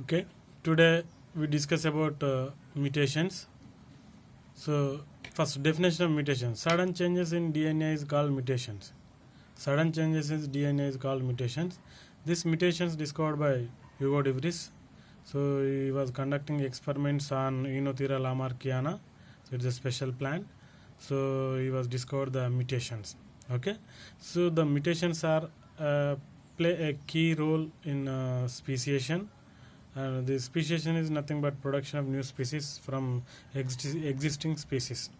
Okay, today we discuss about mutations. So, first definition of mutation: sudden changes in DNA is called mutations. Sudden changes in DNA is called mutations. This mutations discovered by Hugo de Vries. So he was conducting experiments on Oenothera lamarckiana. So it's a special plant. So he was discovered the mutations. Okay, so the mutations are play a key role in speciation. The speciation is nothing but production of new species from existing species.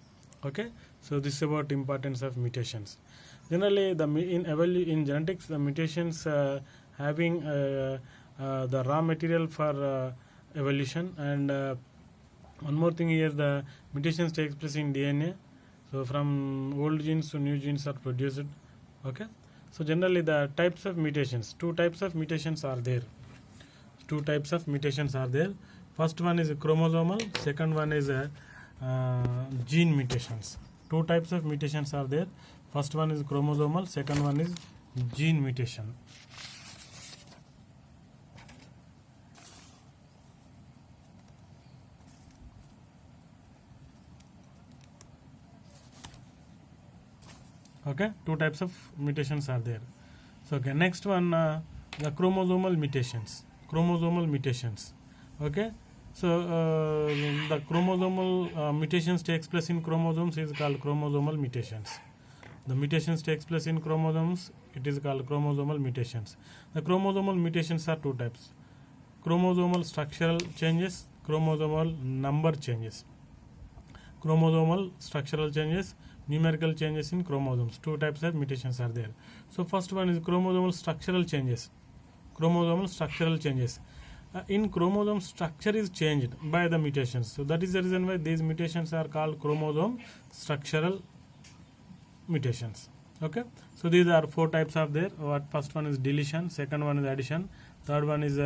Okay, so this is about importance of mutations. Generally, in genetics, the mutations having the raw material for evolution, and one more thing here, the mutations takes place in DNA. So from old genes to new genes are produced. Okay, so generally the types of mutations, two types of mutations are there. First one is chromosomal, second one is gene mutations. Two types of mutations are there. First one is chromosomal, second one is gene mutation. Okay, two types of mutations are there. So okay, next one, the chromosomal mutations. Okay, so the chromosomal mutations takes place in chromosomes is called chromosomal mutations. The mutations takes place in chromosomes, it is called chromosomal mutations. The chromosomal mutations are two types: chromosomal structural changes, chromosomal number changes. Chromosomal structural changes, numerical changes in chromosomes. Two types of mutations are there. So first one is chromosomal structural changes. In chromosome, structure is changed by the mutations. So that is the reason why these mutations are called chromosome structural mutations. Okay, so these are four types of there. First one is deletion, second one is addition, third one is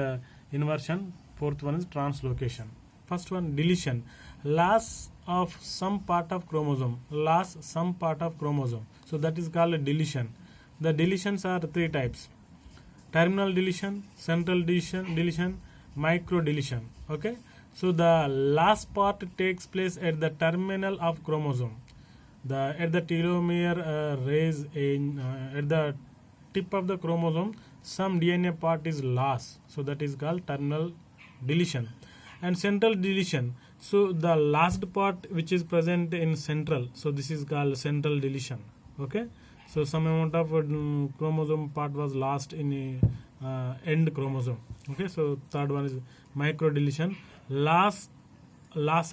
inversion, fourth one is translocation. First one, deletion: loss of some part of chromosome. So that is called a deletion. The deletions are three types: terminal deletion, central deletion, micro deletion. Okay, so the last part takes place at the terminal of chromosome. At the telomere raise at the tip of the chromosome, some DNA part is lost. So that is called terminal deletion. And central deletion, so the last part which is present in central, so this is called central deletion. Okay, so some amount of chromosome part was lost in end chromosome. Okay, so third one is micro deletion: loss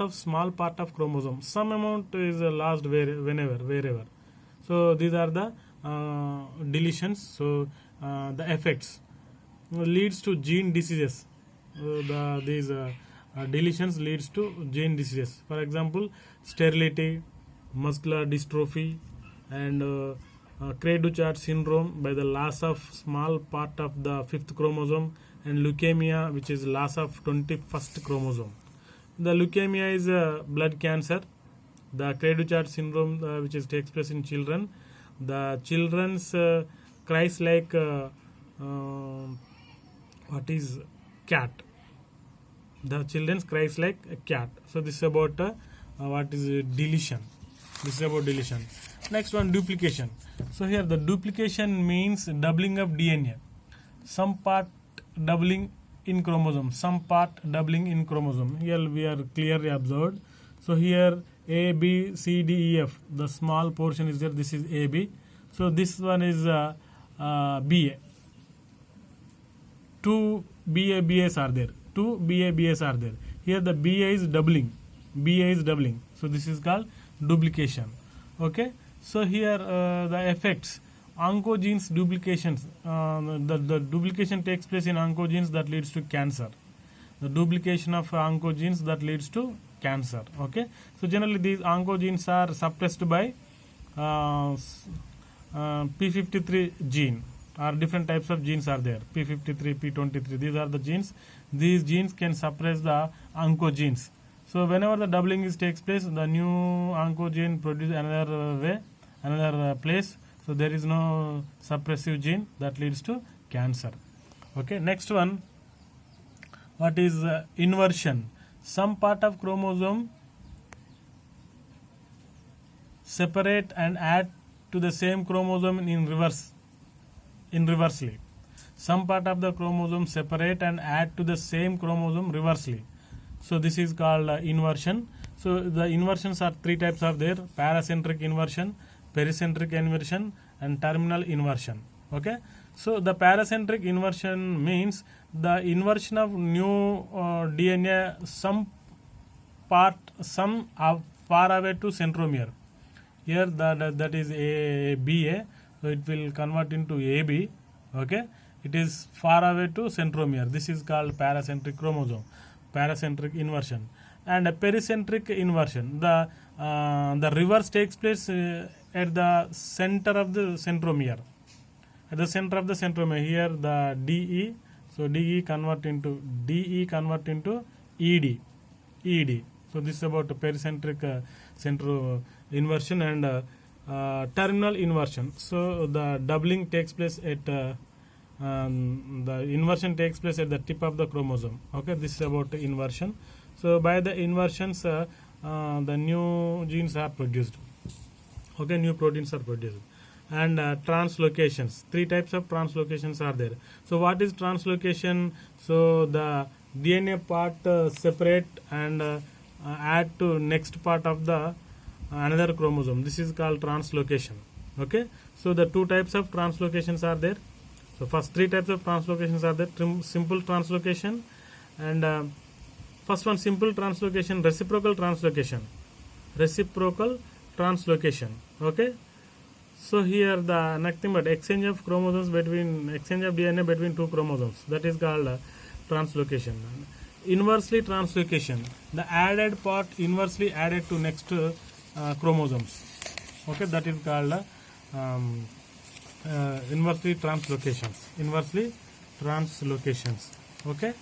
of small part of chromosome. Some amount is lost wherever. So these are the deletions. So the effects leads to gene diseases. These deletions leads to gene diseases. For example, sterility, muscular dystrophy, and Cray-Duchard syndrome by the loss of small part of the 5th chromosome, and leukemia, which is loss of 21st chromosome. The leukemia is blood cancer. The Cray-Duchard syndrome, which takes place in children. The children's cries like what is cat. The children's cries like a cat. So this is about what is deletion. This is about deletion. Next one, duplication. So here the duplication means doubling of DNA. Some part doubling in chromosome, some part doubling in chromosome. Here we are clearly observed. So here A, B, C, D, E, F. The small portion is there. This is A, B. So this one is BA. Two BAs are there. Here the BA is doubling. So this is called duplication. Okay. So here the effects: oncogenes duplications. The duplication takes place in oncogenes that leads to cancer. The duplication of oncogenes that leads to cancer. Okay. So generally these oncogenes are suppressed by P53 gene. Different types of genes are there. P53, P23. These are the genes. These genes can suppress the oncogenes. So whenever the doubling takes place, the new oncogene produces another place. So there is no suppressive gene that leads to cancer. Okay, next one, what is inversion? Some part of chromosome separate and add to the same chromosome in reversely. Some part of the chromosome separate and add to the same chromosome reversely. So this is called inversion. So the inversions are three types of there: paracentric inversion, pericentric inversion, and terminal inversion. Okay. So the paracentric inversion means the inversion of new DNA some are far away to centromere. Here that is BA, so it will convert into AB. Okay, it is far away to centromere. This is called paracentric chromosome, paracentric inversion. And a pericentric inversion, the reverse takes place at the center of the centromere. At the center of the centromere, here the DE, so DE convert into ED. So this is about pericentric centro inversion and terminal inversion. So the doubling takes place at the inversion takes place at the tip of the chromosome. Okay, this is about inversion. So by the inversions, the new genes are produced. Okay, new proteins are produced. And translocations, three types of translocations are there. So what is translocation? So the DNA part separate and add to next part of the another chromosome. This is called translocation. Okay, so the two types of translocations are there. So first three types of translocations are there: simple translocation, and first one, simple translocation, reciprocal translocation. Okay, so here the nothing but exchange of DNA between two chromosomes, that is called translocation. Inversely translocation, the added part inversely added to next chromosomes. Okay, that is called inversely translocations. Okay,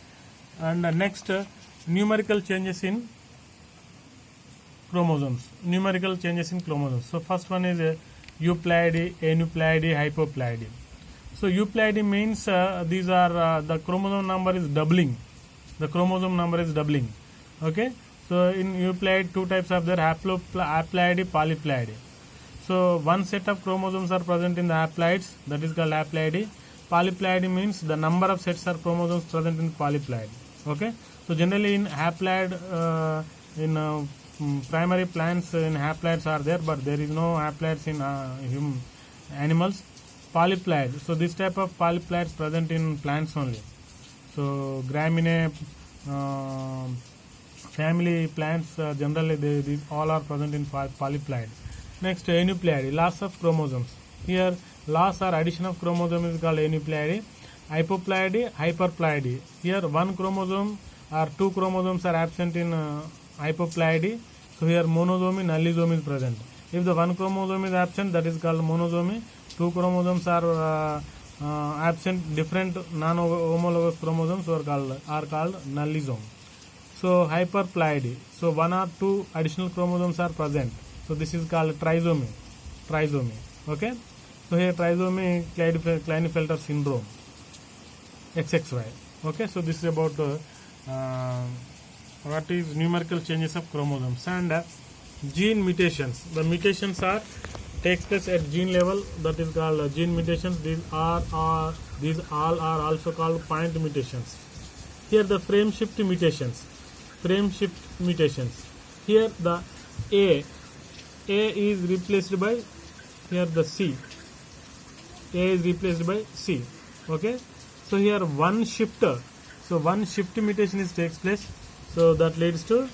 and next numerical changes in chromosomes. So first one is euploidy, aneuploidy, hypoploidy. So euploidy means these are the chromosome number is doubling. Okay, so in euploid two types of there: haploidy, polyploidy. So one set of chromosomes are present in the haploids, that is called haploidy. Polyploidy means the number of sets of chromosomes present in polyploid. Okay, so generally in haploid in primary plants in haploids are there, but there is no haploids in animals. Polyploid, so this type of polyploids present in plants only. So Graminae family plants generally these all are present in polyploid. Next, aneuploidy, loss of chromosomes. Here loss or addition of chromosome is called aneuploidy. Hypoploidy, hyperploidy. Here one chromosome or two chromosomes are absent in hypoploidy. So here monosomy, nullisomy is present. If the one chromosome is absent, that is called monosomy. Two chromosomes are absent, different non-homologous chromosomes are called nullosome. So hyperploidy, so one or two additional chromosomes are present. So this is called trisomy. Okay, so here trisomy Klinefelter syndrome, XXY. Okay, so this is about what is numerical changes of chromosomes. And gene mutations. The mutations are takes place at gene level, that is called gene mutations. These all are also called point mutations. Here the frame shift mutations. Here the A is replaced by here the C. A is replaced by C. Okay, so here one shift mutation takes place. So that leads to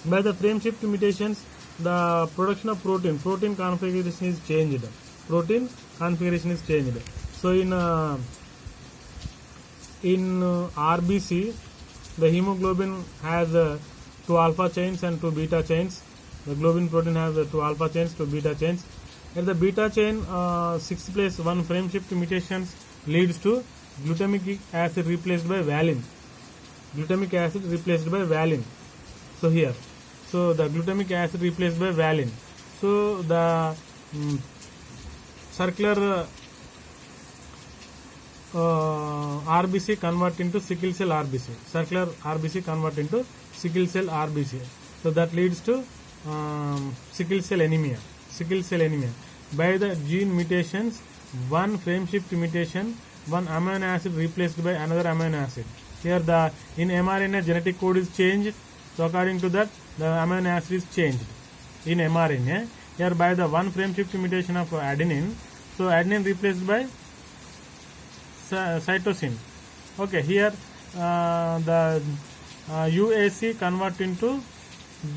by the frame shift mutations, the production of protein configuration is changed. So in RBC, the hemoglobin has 2 alpha chains and 2 beta chains. The globin protein has 2 alpha chains, 2 beta chains. At the beta chain, 6th place, one frame shift mutations leads to glutamic acid replaced by valine. So here, so the glutamic acid replaced by valine. So the circular RBC convert into sickle cell RBC. Circular RBC convert into sickle cell RBC. So that leads to sickle cell anemia. Sickle cell anemia. By the gene mutations, one frame shift mutation, one amino acid replaced by another amino acid. Here the in mRNA genetic code is changed. So according to that, the amino acid is changed in mRNA. Here by the one frame shift mutation of adenine, so adenine replaced by cytosine. Okay, here the UAC convert into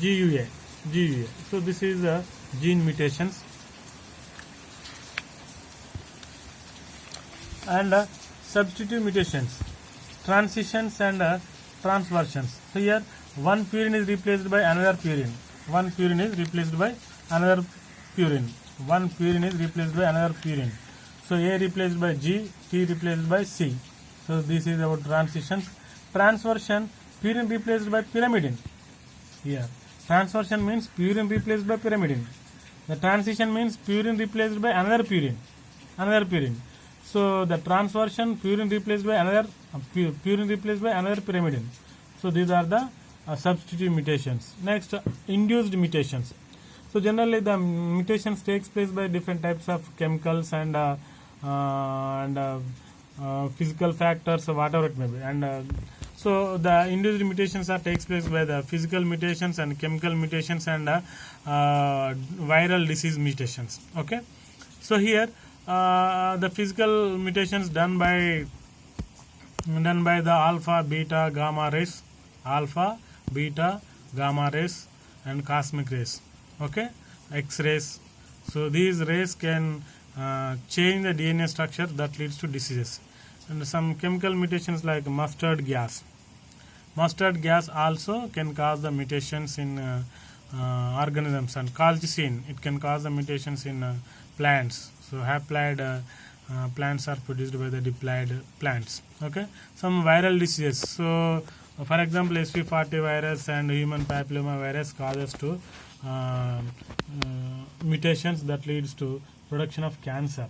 GUA. So this is gene mutations. And substitute mutations, transitions and transversions. So here one purine is replaced by another purine. One purine is replaced by another purine. One purine is replaced by another purine. So A replaced by G, T replaced by C. So this is about transitions. Transversion, purine replaced by pyrimidine. Here transversion means purine replaced by pyrimidine. The transition means purine replaced by another purine. So the transversion, purine replaced by another pyrimidine. So these are the substitute mutations. Next, induced mutations. So generally the mutations takes place by different types of chemicals and physical factors, whatever it may be. And so the induced mutations are takes place by the physical mutations and chemical mutations and viral disease mutations. Okay. So here the physical mutations done by the alpha, beta, gamma rays, and cosmic rays. Okay, X-rays. So these rays can change the DNA structure that leads to diseases. And some chemical mutations like mustard gas. Mustard gas also can cause the mutations in organisms, and colchicine, it can cause the mutations in plants. So haploid plants are produced by the diploid plants. Okay, some viral diseases. So for example, SV40 virus and human papilloma virus causes to mutations that leads to production of cancer.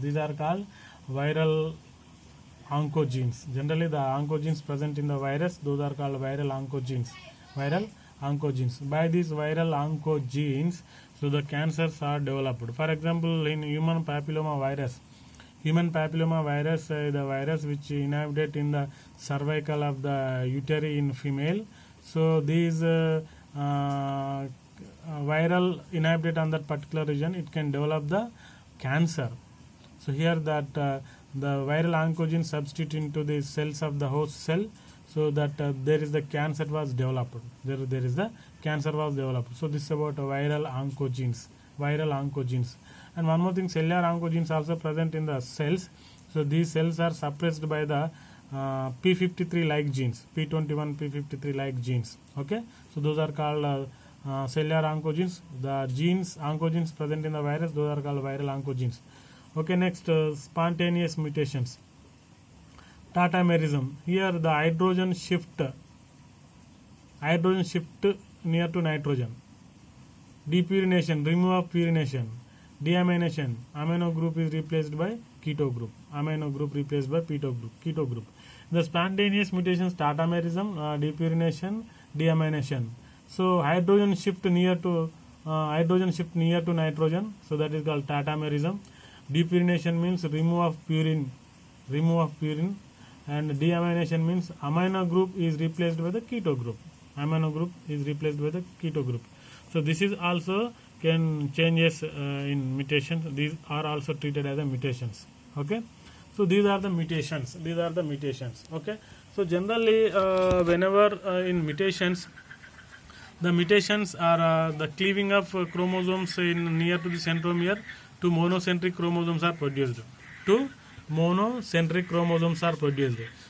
These are called viral oncogenes. Generally the oncogenes present in the virus, those are called viral oncogenes. By these viral oncogenes, so the cancers are developed. For example, in human papilloma virus, the virus which inhabited in the cervical of the uteri in female. So these viral inhabited on that particular region, it can develop the cancer. So here that the viral oncogene substitute into the cells of the host cell, so that there is the cancer was developed. There is the cancer was developed. So this is about viral oncogenes. And one more thing, cellular oncogenes also present in the cells. So these cells are suppressed by the P53 like genes, P21, P53 like genes. Okay, so those are called cellular oncogenes. The oncogenes present in the virus, those are called viral oncogenes. Okay, next, spontaneous mutations. Tautomerism. Here the hydrogen shift near to nitrogen. Depurination, remove of pyrination. Deamination, amino group is replaced by keto group. Keto group. The spontaneous mutations, tautomerism, depurination, deamination. So hydrogen shift near to nitrogen. So that is called tautomerism. Depurination means remove of purine, and deamination means amino group is replaced by the keto group. So this is also can changes in mutations. These are also treated as a mutations. Okay, so these are the mutations. Okay, so generally whenever in mutations, the mutations are the cleaving of chromosomes in near to the centromere. Two monocentric chromosomes are produced.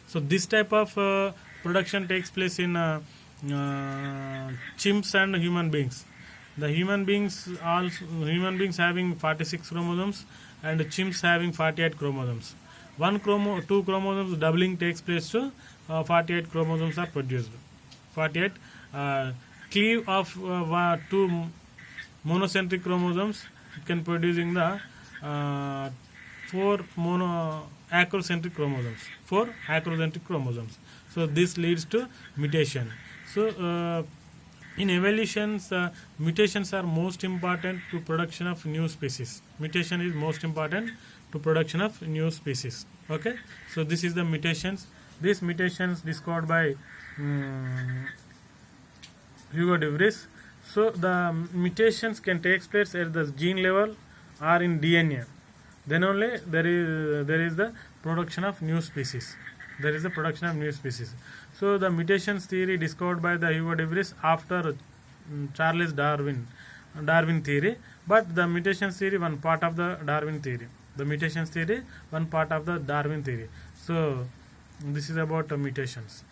So this type of production takes place in chimps and human beings. The human beings having 46 chromosomes and chimps having 48 chromosomes. Two chromosomes doubling takes place to 48 chromosomes are produced. 48 cleave of two monocentric chromosomes can producing the four acrocentric chromosomes. Four acrocentric chromosomes. So this leads to mutation. So in evolutions, mutations are most important to production of new species. Mutation is most important to production of new species. Okay, so this is the mutations. These mutations discovered by Hugo de Vries. So the mutations can take place at the gene level or in DNA. Then only there is the production of new species. There is the production of new species. So the mutations theory discovered by the Hugo de Vries after Charles Darwin theory. But the mutations theory one part of the Darwin theory. The mutations theory one part of the Darwin theory. So this is about mutations.